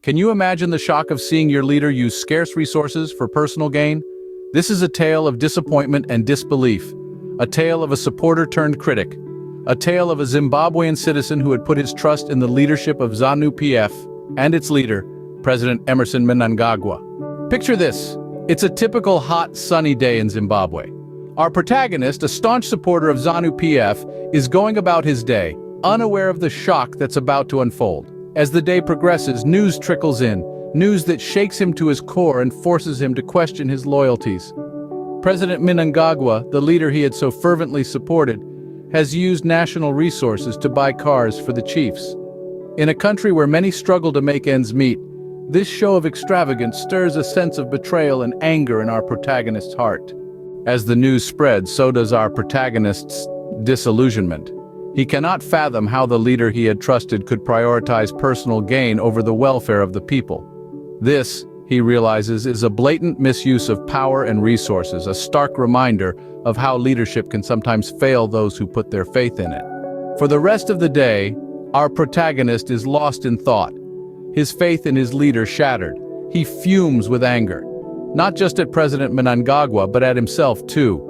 Can you imagine the shock of seeing your leader use scarce resources for personal gain? This is a tale of disappointment and disbelief, a tale of a supporter turned critic, a tale of a Zimbabwean citizen who had put his trust in the leadership of ZANU PF and its leader, President Emmerson Mnangagwa. Picture this. It's a typical hot, sunny day in Zimbabwe. Our protagonist, a staunch supporter of ZANU PF, is going about his day, unaware of the shock that's about to unfold. As the day progresses, news trickles in, news that shakes him to his core and forces him to question his loyalties. President Mnangagwa, the leader he had so fervently supported, has used national resources to buy cars for the chiefs. In a country where many struggle to make ends meet, this show of extravagance stirs a sense of betrayal and anger in our protagonist's heart. As the news spreads, so does our protagonist's disillusionment. He cannot fathom how the leader he had trusted could prioritize personal gain over the welfare of the people. This, he realizes, is a blatant misuse of power and resources, a stark reminder of how leadership can sometimes fail those who put their faith in it. For the rest of the day, our protagonist is lost in thought, his faith in his leader shattered. He fumes with anger, not just at President Mnangagwa, but at himself too,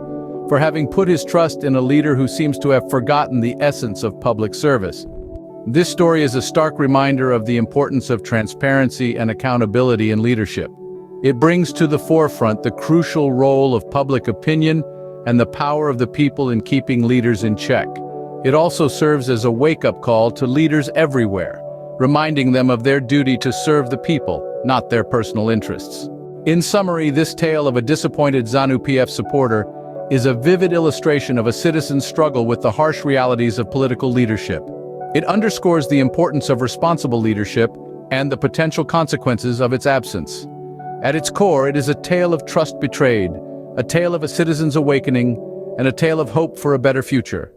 for having put his trust in a leader who seems to have forgotten the essence of public service. This story is a stark reminder of the importance of transparency and accountability in leadership. It brings to the forefront the crucial role of public opinion and the power of the people in keeping leaders in check. It also serves as a wake-up call to leaders everywhere, reminding them of their duty to serve the people, not their personal interests. In summary, this tale of a disappointed ZANU PF supporter is a vivid illustration of a citizen's struggle with the harsh realities of political leadership. It underscores the importance of responsible leadership and the potential consequences of its absence. At its core, it is a tale of trust betrayed, a tale of a citizen's awakening, and a tale of hope for a better future.